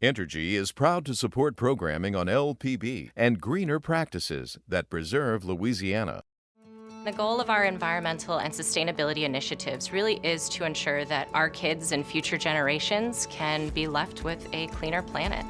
Entergy is proud to support programming on LPB and greener practices that preserve Louisiana. The goal of our environmental and sustainability initiatives really is to ensure that our kids and future generations can be left with a cleaner planet.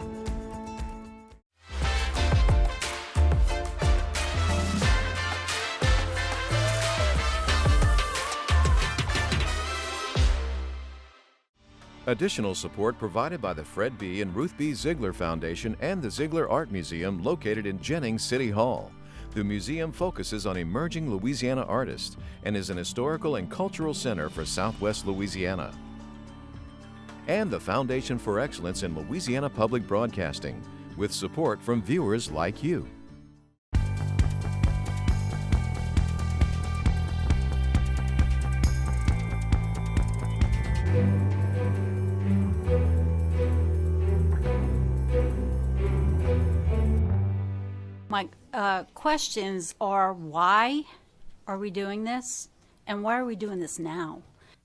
Additional support provided by the Fred B. and Ruth B. Ziegler Foundation and the Ziegler Art Museum located in Jennings City Hall. The museum focuses on emerging Louisiana artists and is an historical and cultural center for Southwest Louisiana. And the Foundation for Excellence in Louisiana Public Broadcasting, with support from viewers like you. My questions are, why are we doing this? And why are we doing this now?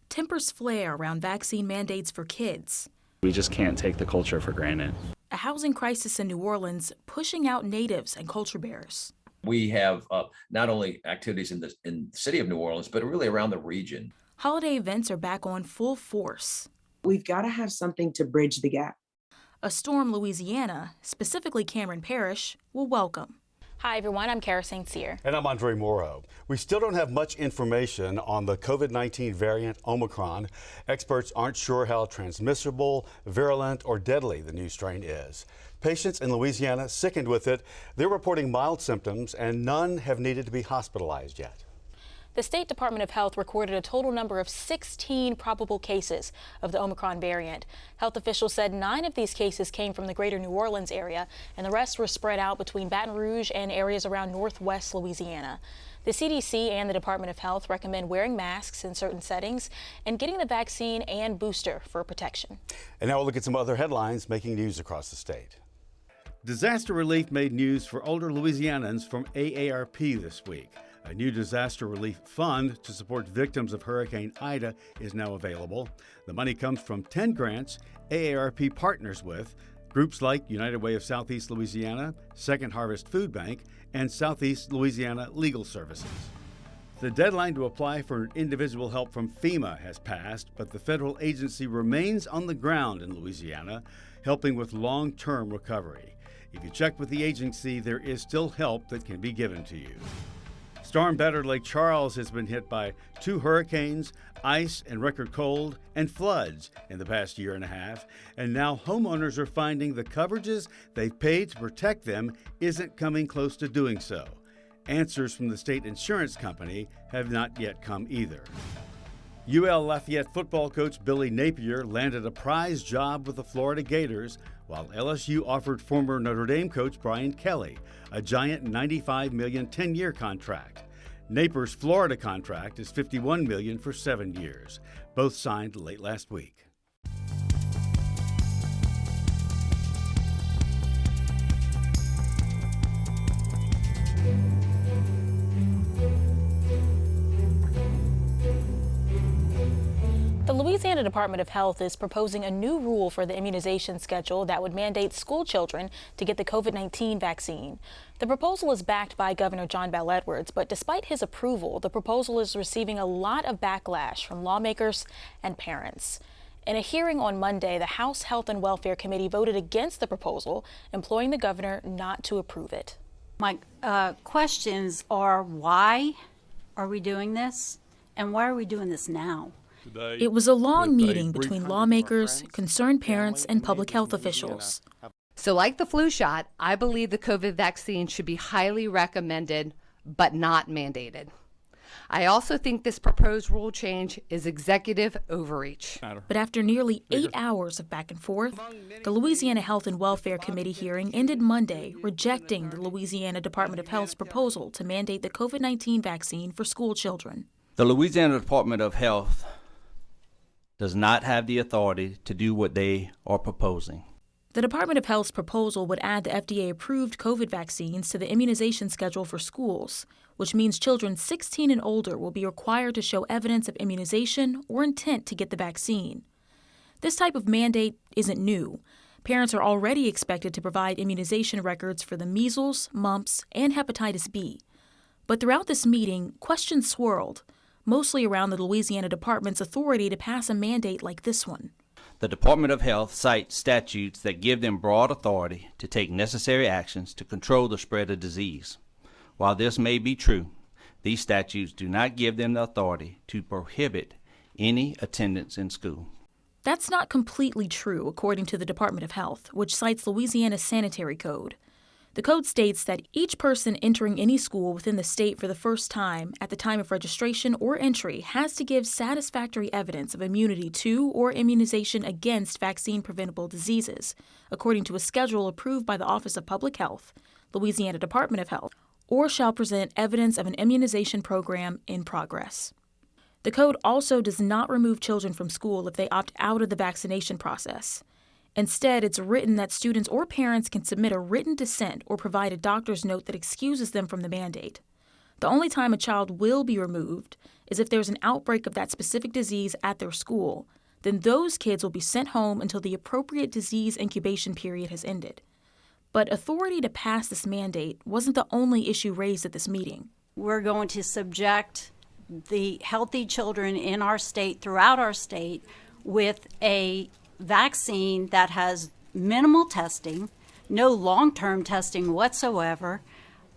Tempers flare around vaccine mandates for kids. We just can't take the culture for granted. A housing crisis in New Orleans pushing out natives and culture bears. We have not only activities in the city of New Orleans, but really around the region. Holiday events are back on full force. We've got to have something to bridge the gap. A storm Louisiana, specifically Cameron Parish, will welcome. Hi, everyone. I'm Kara St. Cyr. And I'm Andre Morrow. We still don't have much information on the COVID-19 variant Omicron. Experts aren't sure how transmissible, virulent, or deadly the new strain is. Patients in Louisiana sickened with it. They're reporting mild symptoms, and none have needed to be hospitalized yet. The State Department of Health recorded a total number of 16 probable cases of the Omicron variant. Health officials said 9 of these cases came from the greater New Orleans area, and the rest were spread out between Baton Rouge and areas around northwest Louisiana. The CDC and the Department of Health recommend wearing masks in certain settings and getting the vaccine and booster for protection. And now we'll look at some other headlines making news across the state. Disaster relief made news for older Louisianans from AARP this week. A new disaster relief fund to support victims of Hurricane Ida is now available. The money comes from 10 grants AARP partners with groups like United Way of Southeast Louisiana, Second Harvest Food Bank, and Southeast Louisiana Legal Services. The deadline to apply for individual help from FEMA has passed, but the federal agency remains on the ground in Louisiana, helping with long-term recovery. If you check with the agency, there is still help that can be given to you. Storm-battered Lake Charles has been hit by 2 hurricanes, ice and record cold, and floods in the past year and a half. And now homeowners are finding the coverages they've paid to protect them isn't coming close to doing so. Answers from the state insurance company have not yet come either. UL Lafayette football coach Billy Napier landed a prize job with the Florida Gators, while LSU offered former Notre Dame coach Brian Kelly a giant $95 million 10-year contract. Napier's Florida contract is $51 million for 7 years, both signed late last week. The Louisiana Department of Health is proposing a new rule for the immunization schedule that would mandate school children to get the COVID-19 vaccine. The proposal is backed by Governor John Bel Edwards, but despite his approval, the proposal is receiving a lot of backlash from lawmakers and parents. In a hearing on Monday, the House Health and Welfare Committee voted against the proposal, imploring the governor not to approve it. My questions are, why are we doing this? And why are we doing this now? It was a long meeting between lawmakers, concerned parents, and public health officials. So like the flu shot, I believe the COVID vaccine should be highly recommended, but not mandated. I also think this proposed rule change is executive overreach. But after nearly 8 hours of back and forth, the Louisiana Health and Welfare Committee hearing ended Monday, rejecting the Louisiana Department of Health's proposal to mandate the COVID-19 vaccine for school children. The Louisiana Department of Health does not have the authority to do what they are proposing. The Department of Health's proposal would add the FDA-approved COVID vaccines to the immunization schedule for schools, which means children 16 and older will be required to show evidence of immunization or intent to get the vaccine. This type of mandate isn't new. Parents are already expected to provide immunization records for the measles, mumps, and hepatitis B. But throughout this meeting, questions swirled, mostly around the Louisiana Department's authority to pass a mandate like this one. The Department of Health cites statutes that give them broad authority to take necessary actions to control the spread of disease. While this may be true, these statutes do not give them the authority to prohibit any attendance in school. That's not completely true, according to the Department of Health, which cites Louisiana's sanitary code. The code states that each person entering any school within the state for the first time at the time of registration or entry has to give satisfactory evidence of immunity to or immunization against vaccine-preventable diseases, according to a schedule approved by the Office of Public Health, Louisiana Department of Health, or shall present evidence of an immunization program in progress. The code also does not remove children from school if they opt out of the vaccination process. Instead, it's written that students or parents can submit a written dissent or provide a doctor's note that excuses them from the mandate. The only time a child will be removed is if there's an outbreak of that specific disease at their school. Then those kids will be sent home until the appropriate disease incubation period has ended. But authority to pass this mandate wasn't the only issue raised at this meeting. We're going to subject the healthy children in our state, throughout our state, with a vaccine that has minimal testing, no long-term testing whatsoever,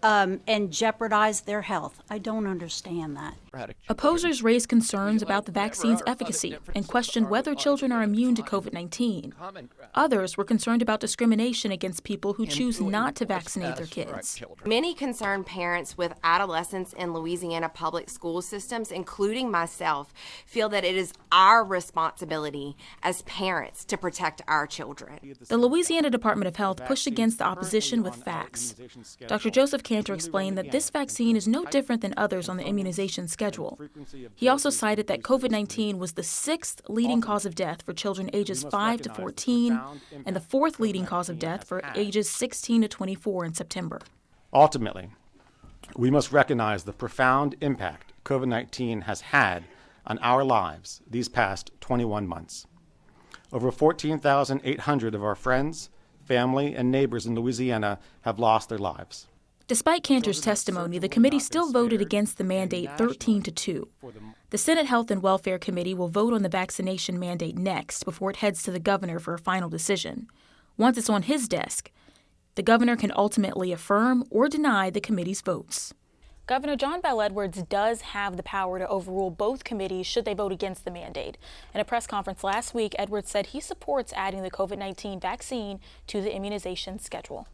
and jeopardize their health. I don't understand that. Opposers raised concerns about the vaccine's efficacy and questioned whether children are immune to COVID-19. Others were concerned about discrimination against people who choose not to vaccinate their kids. Many concerned parents with adolescents in Louisiana public school systems, including myself, feel that it is our responsibility as parents to protect our children. The Louisiana Department of Health pushed against the opposition with facts. Dr. Joseph Kanter explained that this vaccine is no different than others on the immunization schedule. He also cited that COVID-19 was the 6th leading cause of death for children ages 5 to 14 and the 4th leading cause of death for ages 16 to 24 in September. Ultimately, we must recognize the profound impact COVID-19 has had on our lives these past 21 months. Over 14,800 of our friends, family, and neighbors in Louisiana have lost their lives. Despite Kanter's testimony, the committee still voted against the mandate 13-2. The Senate Health and Welfare Committee will vote on the vaccination mandate next before it heads to the governor for a final decision. Once it's on his desk, the governor can ultimately affirm or deny the committee's votes. Governor John Bel Edwards does have the power to overrule both committees should they vote against the mandate. In a press conference last week, Edwards said he supports adding the COVID-19 vaccine to the immunization schedule.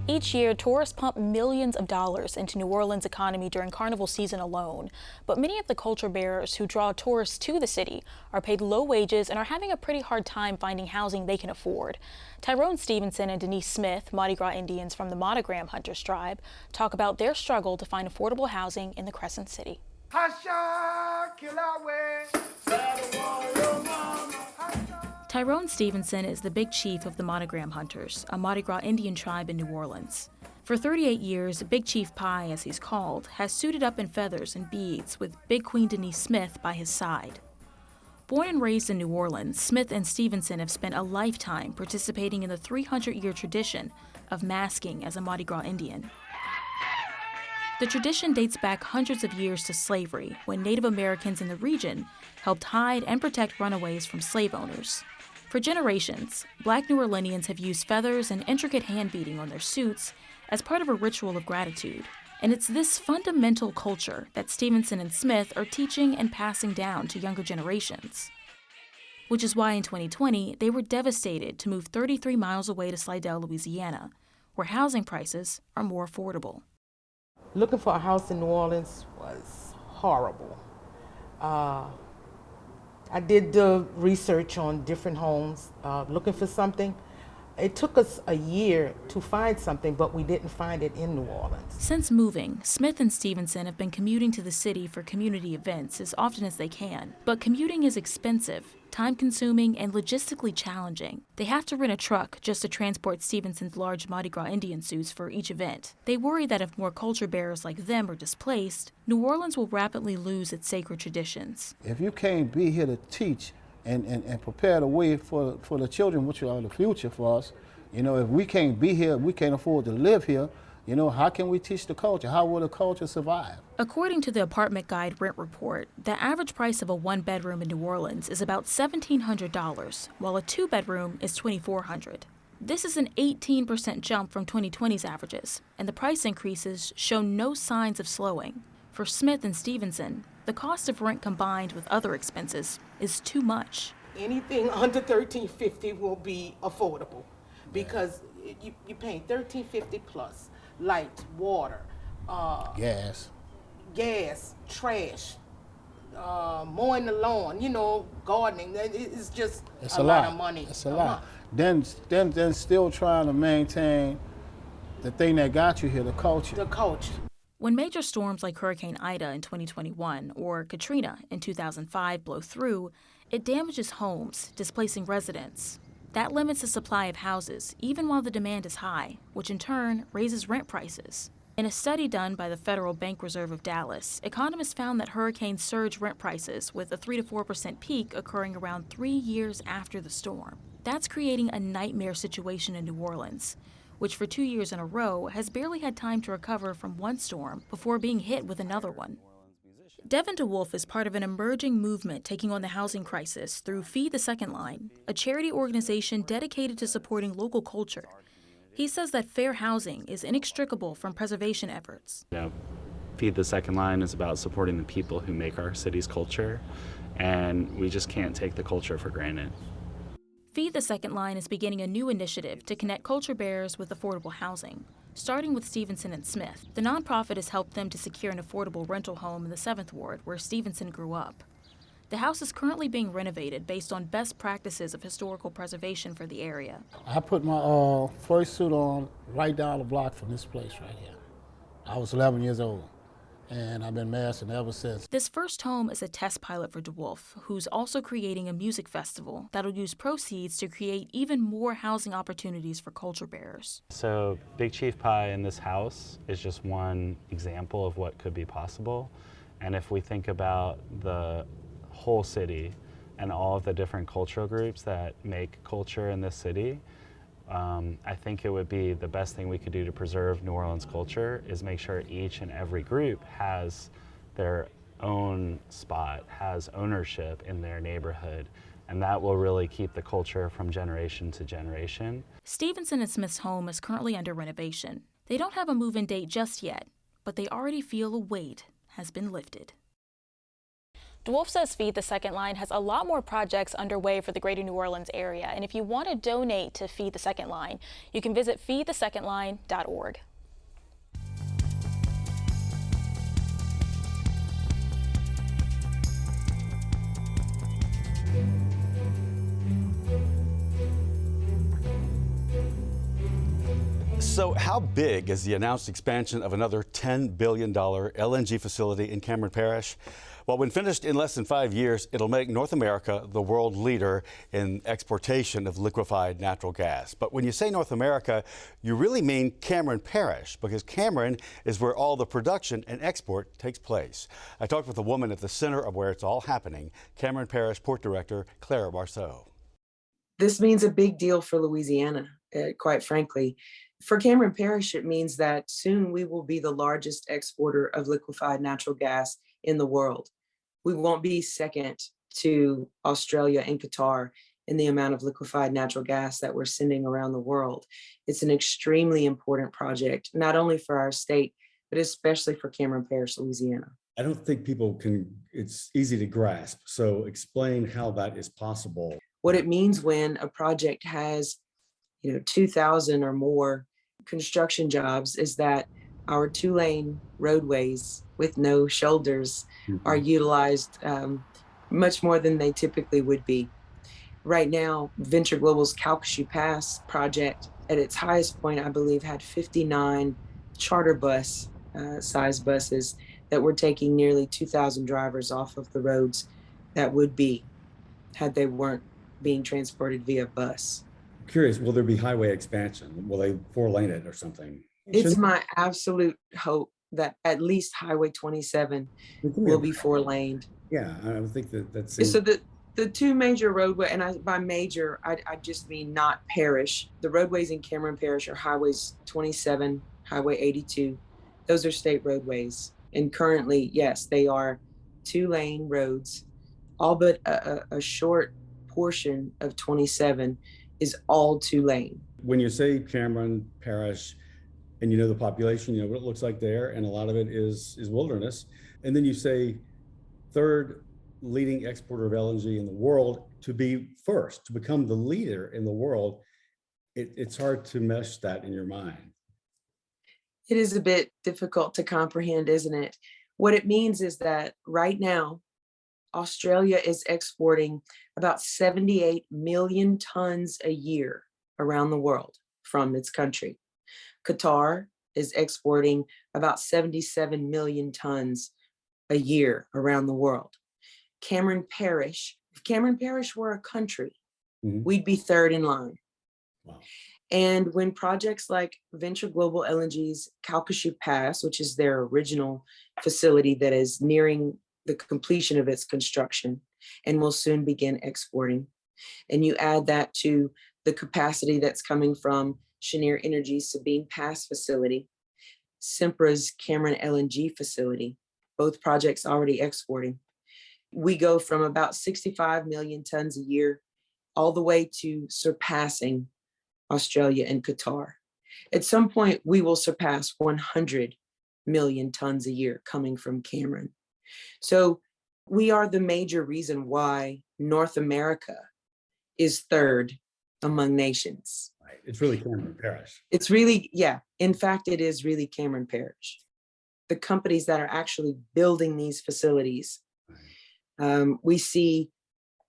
Each year, tourists pump millions of dollars into New Orleans' economy during carnival season alone. But many of the culture bearers who draw tourists to the city are paid low wages and are having a pretty hard time finding housing they can afford. Tyrone Stevenson and Denise Smith, Mardi Gras Indians from the Monogram Hunters tribe, talk about their struggle to find affordable housing in the Crescent City. Tyrone Stevenson is the big chief of the Monogram Hunters, a Mardi Gras Indian tribe in New Orleans. For 38 years, Big Chief Pie, as he's called, has suited up in feathers and beads with Big Queen Denise Smith by his side. Born and raised in New Orleans, Smith and Stevenson have spent a lifetime participating in the 300-year tradition of masking as a Mardi Gras Indian. The tradition dates back hundreds of years to slavery, when Native Americans in the region helped hide and protect runaways from slave owners. For generations, Black New Orleanians have used feathers and intricate hand beading on their suits as part of a ritual of gratitude. And it's this fundamental culture that Stevenson and Smith are teaching and passing down to younger generations. Which is why in 2020, they were devastated to move 33 miles away to Slidell, Louisiana, where housing prices are more affordable. Looking for a house in New Orleans was horrible. I did the research on different homes, looking for something. It took us a year to find something, but we didn't find it in New Orleans. Since moving, Smith and Stevenson have been commuting to the city for community events as often as they can. But commuting is expensive, time-consuming, and logistically challenging. They have to rent a truck just to transport Stevenson's large Mardi Gras Indian suits for each event. They worry that if more culture bearers like them are displaced, New Orleans will rapidly lose its sacred traditions. If you can't be here to teach and prepare the way for the children, which are the future for us, you know, if we can't be here, we can't afford to live here, you know, how can we teach the culture? How will the culture survive? According to the Apartment Guide Rent Report, the average price of a one-bedroom in New Orleans is about $1,700, while a two-bedroom is $2,400. This is an 18% jump from 2020's averages, and the price increases show no signs of slowing. For Smith and Stevenson, the cost of rent combined with other expenses is too much. Anything under $1,350 will be affordable because you pay $1,350 plus light, water, gas, trash, mowing the lawn, you know, gardening. It's just it's a lot of money. It's a lot. Then still trying to maintain the thing that got you here, the culture. The culture. When major storms like Hurricane Ida in 2021 or Katrina in 2005 blow through, it damages homes, displacing residents. That limits the supply of houses, even while the demand is high, which in turn raises rent prices. In a study done by the Federal Bank Reserve of Dallas, economists found that hurricanes surge rent prices, with a 3 to 4% peak occurring around 3 years after the storm. That's creating a nightmare situation in New Orleans, which for 2 years in a row has barely had time to recover from one storm before being hit with another one. Devin DeWolf is part of an emerging movement taking on the housing crisis through Feed the Second Line, a charity organization dedicated to supporting local culture. He says that fair housing is inextricable from preservation efforts. You know, Feed the Second Line is about supporting the people who make our city's culture, and we just can't take the culture for granted. Feed the Second Line is beginning a new initiative to connect culture bearers with affordable housing, starting with Stevenson and Smith. The nonprofit has helped them to secure an affordable rental home in the 7th Ward, where Stevenson grew up. The house is currently being renovated based on best practices of historical preservation for the area. I put my first suit on right down the block from this place right here. I was 11 years old, and I've been mastering ever since. This first home is a test pilot for DeWolf, who's also creating a music festival that'll use proceeds to create even more housing opportunities for culture bearers. So Big Chief Pie in this house is just one example of what could be possible. And if we think about the whole city and all of the different cultural groups that make culture in this city, I think it would be the best thing we could do to preserve New Orleans culture is make sure each and every group has their own spot, has ownership in their neighborhood, and that will really keep the culture from generation to generation. Stevenson and Smith's home is currently under renovation. They don't have a move-in date just yet, but they already feel a weight has been lifted. DeWolf says Feed the Second Line has a lot more projects underway for the greater New Orleans area. And if you want to donate to Feed the Second Line, you can visit feedthesecondline.org. So how big is the announced expansion of another $10 billion LNG facility in Cameron Parish? Well, when finished in less than 5 years, it'll make North America the world leader in exportation of liquefied natural gas. But when you say North America, you really mean Cameron Parish, because Cameron is where all the production and export takes place. I talked with a woman at the center of where it's all happening, Cameron Parish Port Director Claire Marceau. This means a big deal for Louisiana, quite frankly. For Cameron Parish, it means that soon we will be the largest exporter of liquefied natural gas in the world. We won't be second to Australia and Qatar in the amount of liquefied natural gas that we're sending around the world. It's an extremely important project, not only for our state, but especially for Cameron Parish, Louisiana. I don't think people can, it's easy to grasp. So explain how that is possible. What it means when a project has 2,000 or more construction jobs is that our 2-lane roadways with no shoulders are utilized much more than they typically would be. Right now, Venture Global's Calcasieu Pass project at its highest point, I believe, had 59 charter bus size buses that were taking nearly 2,000 drivers off of the roads that would be had they weren't being transported via bus. Curious, will there be highway expansion? Will they 4-lane it or something? It's my absolute hope that at least Highway 27 will be 4-laned. Yeah, I would think that So seems. the two major roadway, and by major, I just mean not parish. The roadways in Cameron Parish are highways 27, Highway 82. Those are state roadways. And currently, yes, they are 2-lane roads. All but a short portion of 27 is all 2-lane. When you say Cameron Parish, and you know the population, you know what it looks like there, and a lot of it is wilderness. And then you say third leading exporter of LNG in the world, to be first, to become the leader in the world. It's hard to mesh that in your mind. It is a bit difficult to comprehend, isn't it? What it means is that right now, Australia is exporting about 78 million tons a year around the world from its country. Qatar is exporting about 77 million tons a year around the world. Cameron Parish, if Cameron Parish were a country, we'd be third in line. Wow. And when projects like Venture Global LNG's Calcasieu Pass, which is their original facility that is nearing the completion of its construction and will soon begin exporting, and you add that to the capacity that's coming from Cheniere Energy's Sabine Pass facility, Sempra's Cameron LNG facility, both projects already exporting, we go from about 65 million tons a year all the way to surpassing Australia and Qatar. At some point, we will surpass 100 million tons a year coming from Cameron. So we are the major reason why North America is third among nations. Right. It's really Cameron Parish. It's really, yeah. In fact, it is really Cameron Parish. The companies that are actually building these facilities, we see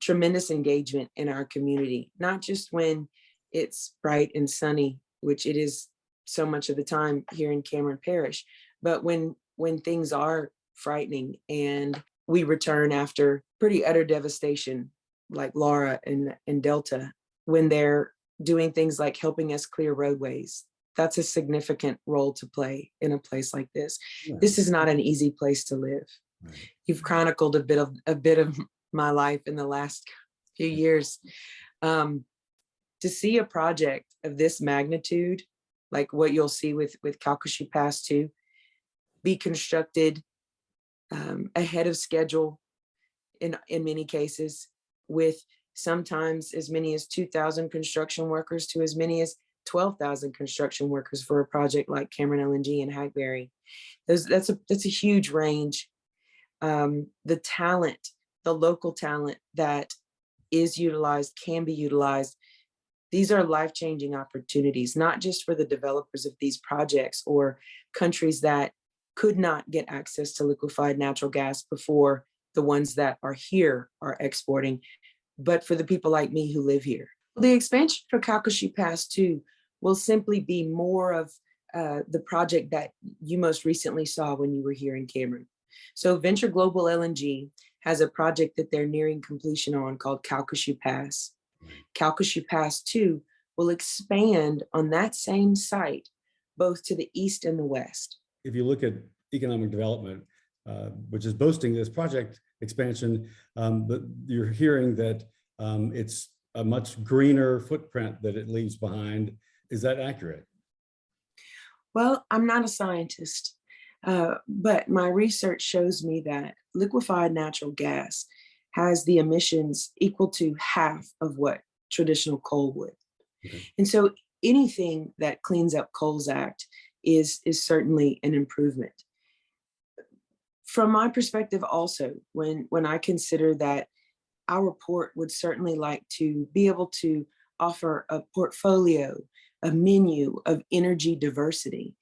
tremendous engagement in our community, not just when it's bright and sunny, which it is so much of the time here in Cameron Parish, but when things are frightening and we return after pretty utter devastation, like Laura and Delta, when they're doing things like helping us clear roadways. That's a significant role to play in a place like this. Yeah. This is not an easy place to live. Right. You've chronicled a bit of my life in the last few years. To see a project of this magnitude, like what you'll see with Calcasieu Pass 2, be constructed ahead of schedule in many cases, with sometimes as many as 2,000 construction workers to as many as 12,000 construction workers for a project like Cameron LNG and Hackberry. That's a huge range. The talent, the local talent that is utilized, can be utilized. These are life-changing opportunities, not just for the developers of these projects or countries that could not get access to liquefied natural gas before the ones that are here are exporting, but for the people like me who live here. The expansion for Calcasieu Pass 2 will simply be more of the project that you most recently saw when you were here in Cameron. So Venture Global LNG has a project that they're nearing completion on called Calcasieu Pass. Calcasieu Pass 2 will expand on that same site, both to the east and the west. If you look at economic development, which is boasting this project expansion, but you're hearing that it's a much greener footprint that it leaves behind. Is that accurate? Well, I'm not a scientist, but my research shows me that liquefied natural gas has the emissions equal to half of what traditional coal would. Okay. And so anything that cleans up Coal's Act is certainly an improvement. From my perspective also, when I consider that our port would certainly like to be able to offer a portfolio, a menu of energy diversity,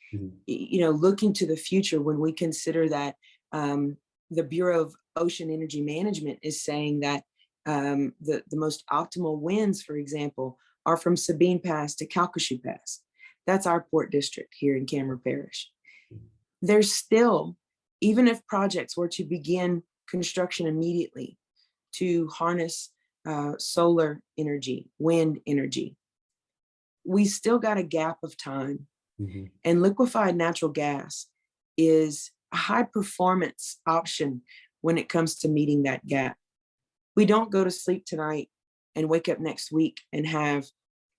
looking to the future, when we consider that the Bureau of Ocean Energy Management is saying that The most optimal winds, for example, are from Sabine Pass to Calcasieu Pass. That's our port district here in Cameron Parish. There's still, even if projects were to begin construction immediately to harness solar energy, wind energy, we still got a gap of time. And liquefied natural gas is a high performance option when it comes to meeting that gap. We don't go to sleep tonight and wake up next week and have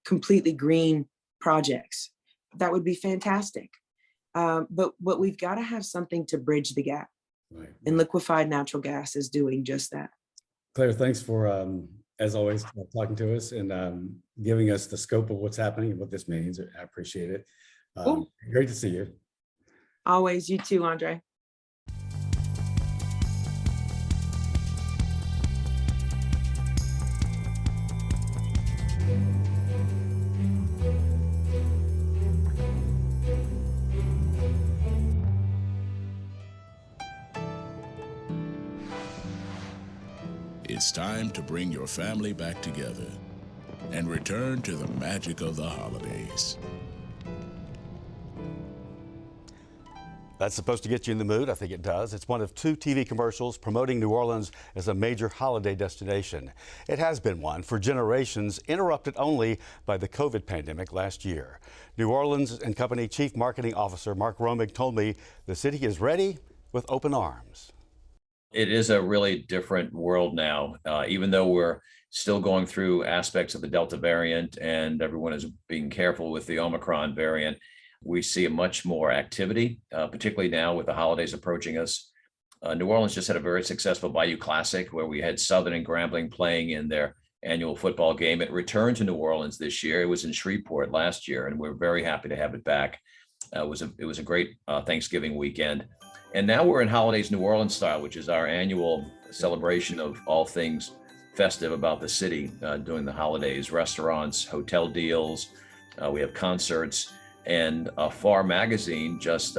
completely green projects. That would be fantastic. But we've got to have something to bridge the gap. Right. And liquefied natural gas is doing just that. Claire, thanks for, as always, talking to us and giving us the scope of what's happening and what this means. I appreciate it. Great to see you. Always, you too, Andre. It's time to bring your family back together and return to the magic of the holidays. That's supposed to get you in the mood. I think it does. It's one of 2 TV commercials promoting New Orleans as a major holiday destination. It has been one for generations, interrupted only by the COVID pandemic last year. New Orleans and Company Chief Marketing Officer Mark Romig told me the city is ready with open arms. It is a really different world now, even though we're still going through aspects of the Delta variant and everyone is being careful with the Omicron variant. We see much more activity, particularly now with the holidays approaching us. New Orleans just had a very successful Bayou Classic where we had Southern and Grambling playing in their annual football game. It returned to New Orleans this year. It was in Shreveport last year, and we're very happy to have it back. It was a great Thanksgiving weekend. And now we're in Holidays New Orleans style, which is our annual celebration of all things festive about the city during the holidays, restaurants, hotel deals. We have concerts, and FAR magazine just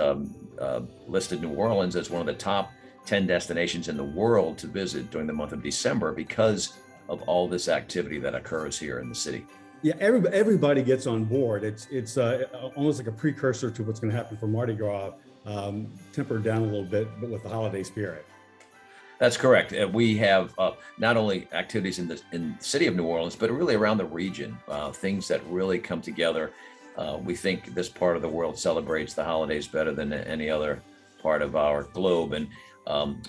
listed New Orleans as one of the top 10 destinations in the world to visit during the month of December because of all this activity that occurs here in the city. Yeah, everybody gets on board. It's almost like a precursor to what's going to happen for Mardi Gras, tempered down a little bit, but with the holiday spirit. That's correct. We have not only activities in the city of New Orleans, but really around the region, things that really come together. We think this part of the world celebrates the holidays better than any other part of our globe, and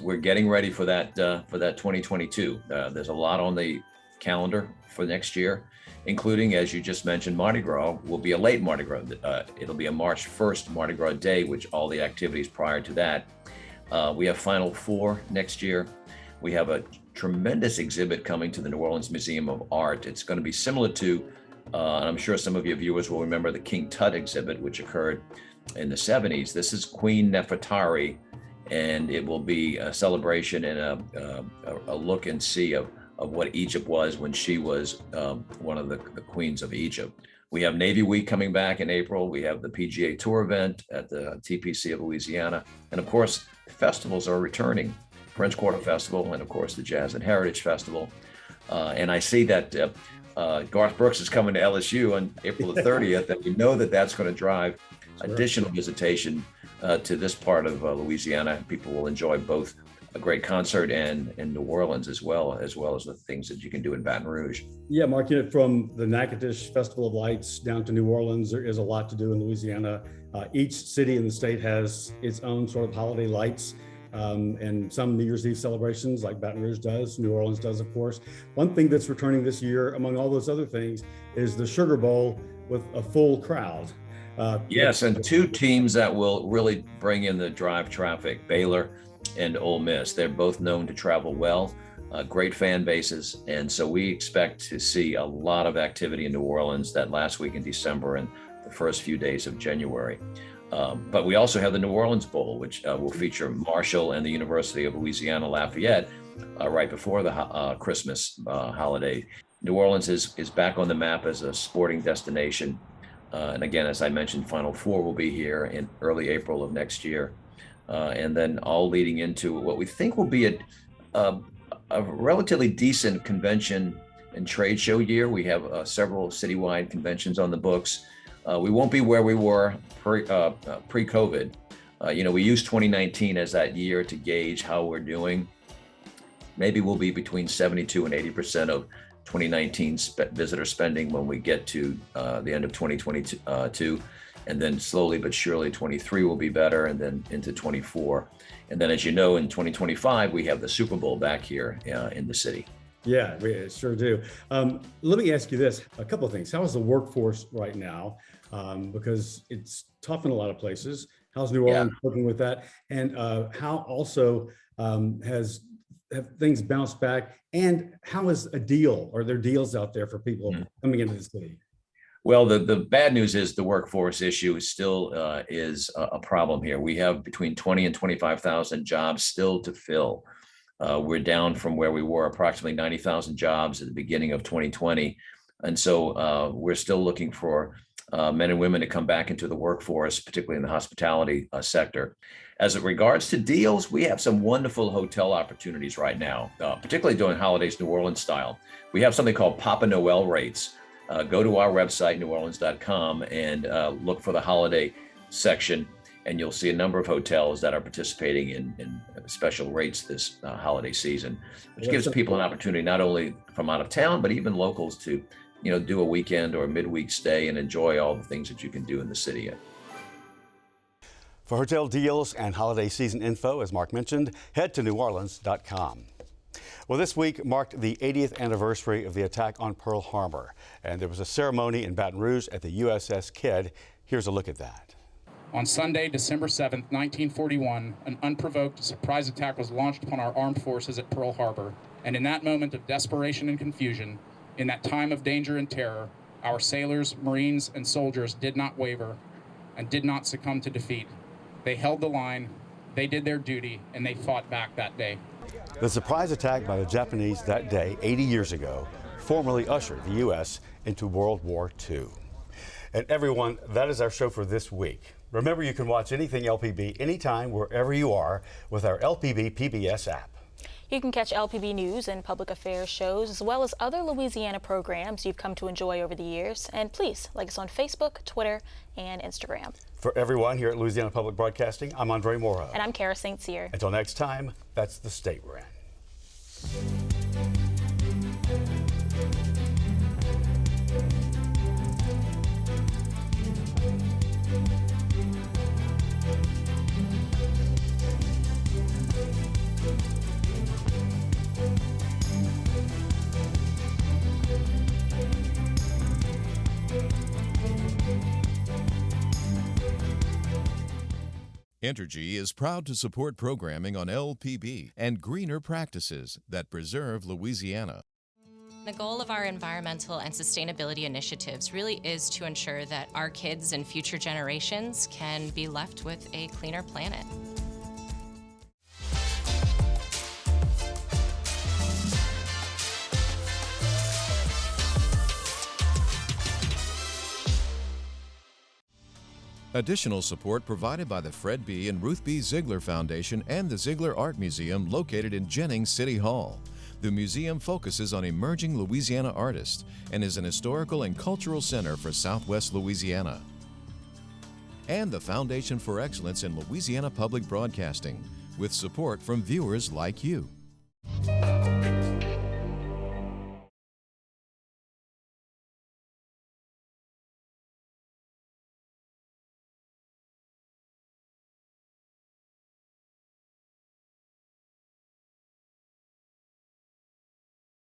we're getting ready for that 2022. There's a lot on the calendar for next year, including, as you just mentioned, Mardi Gras will be a late Mardi Gras. It'll be a March 1st Mardi Gras day, which all the activities prior to that. We have Final Four next year. We have a tremendous exhibit coming to the New Orleans Museum of Art. It's going to be similar to, and I'm sure some of your viewers will remember the King Tut exhibit, which occurred in the 70s. This is Queen Nefertari, and it will be a celebration and a look and see of what Egypt was when she was one of the queens of Egypt. We have Navy Week coming back in April. We have the PGA Tour event at the TPC of Louisiana. And of course, festivals are returning. French Quarter Festival, and of course the Jazz and Heritage Festival. And I see that Garth Brooks is coming to LSU on April the 30th, and we know that that's going to drive additional visitation to this part of Louisiana. People will enjoy both a great concert and in New Orleans as well as the things that you can do in Baton Rouge. Yeah, Mark, from the Natchitoches Festival of Lights down to New Orleans, there is a lot to do in Louisiana. Each city in the state has its own sort of holiday lights, and some New Year's Eve celebrations like Baton Rouge does, New Orleans does, of course. One thing that's returning this year, among all those other things, is the Sugar Bowl with a full crowd. Yes, and 2 teams that will really bring in the drive traffic, Baylor and Ole Miss. They're both known to travel well, great fan bases, and so we expect to see a lot of activity in New Orleans that last week in December and the first few days of January. But we also have the New Orleans Bowl, which will feature Marshall and the University of Louisiana Lafayette right before the Christmas holiday. New Orleans is back on the map as a sporting destination. And again, as I mentioned, Final Four will be here in early April of next year. And then all leading into what we think will be a relatively decent convention and trade show year. We have several citywide conventions on the books. We won't be where we were pre-COVID. We used 2019 as that year to gauge how we're doing. Maybe we'll be between 72 and 80% of 2019 visitor spending when we get to the end of 2022. And then slowly but surely 23 will be better, and then into 24. And then, as you know, in 2025, we have the Super Bowl back here in the city. Yeah, we sure do. Let me ask you this, a couple of things. How is the workforce right now? Because it's tough in a lot of places. How's New Orleans coping with that? And how also have things bounced back? And how is a deal? Are there deals out there for people coming into the city? Well, the bad news is the workforce issue still is a problem here. We have between 20 and 25,000 jobs still to fill. We're down from where we were, approximately 90,000 jobs at the beginning of 2020. And so we're still looking for men and women to come back into the workforce, particularly in the hospitality sector. As it regards to deals, we have some wonderful hotel opportunities right now, particularly during holidays, New Orleans style. We have something called Papa Noel rates. Go to our website, neworleans.com, and look for the holiday section, and you'll see a number of hotels that are participating in special rates this holiday season, which gives people an opportunity not only from out of town, but even locals to, do a weekend or a midweek stay and enjoy all the things that you can do in the city. For hotel deals and holiday season info, as Mark mentioned, head to neworleans.com. Well, this week marked the 80th anniversary of the attack on Pearl Harbor, and there was a ceremony in Baton Rouge at the USS Kidd. Here's a look at that. On Sunday, December 7th, 1941, an unprovoked surprise attack was launched upon our armed forces at Pearl Harbor. And in that moment of desperation and confusion, in that time of danger and terror, our sailors, Marines, and soldiers did not waver and did not succumb to defeat. They held the line, they did their duty, and they fought back that day. The surprise attack by the Japanese that day, 80 years ago, formally ushered the U.S. into World War II. And everyone, that is our show for this week. Remember, you can watch anything LPB anytime, wherever you are, with our LPB PBS app. You can catch LPB News and public affairs shows, as well as other Louisiana programs you've come to enjoy over the years. And please like us on Facebook, Twitter, and Instagram. For everyone here at Louisiana Public Broadcasting, I'm Andre Morrow. And I'm Kara St. Cyr. Until next time, that's the state we're in. Entergy is proud to support programming on LPB and greener practices that preserve Louisiana. The goal of our environmental and sustainability initiatives really is to ensure that our kids and future generations can be left with a cleaner planet. Additional support provided by the Fred B. and Ruth B. Ziegler Foundation and the Ziegler Art Museum located in Jennings City Hall. The museum focuses on emerging Louisiana artists and is an historical and cultural center for Southwest Louisiana. And the Foundation for Excellence in Louisiana Public Broadcasting, with support from viewers like you.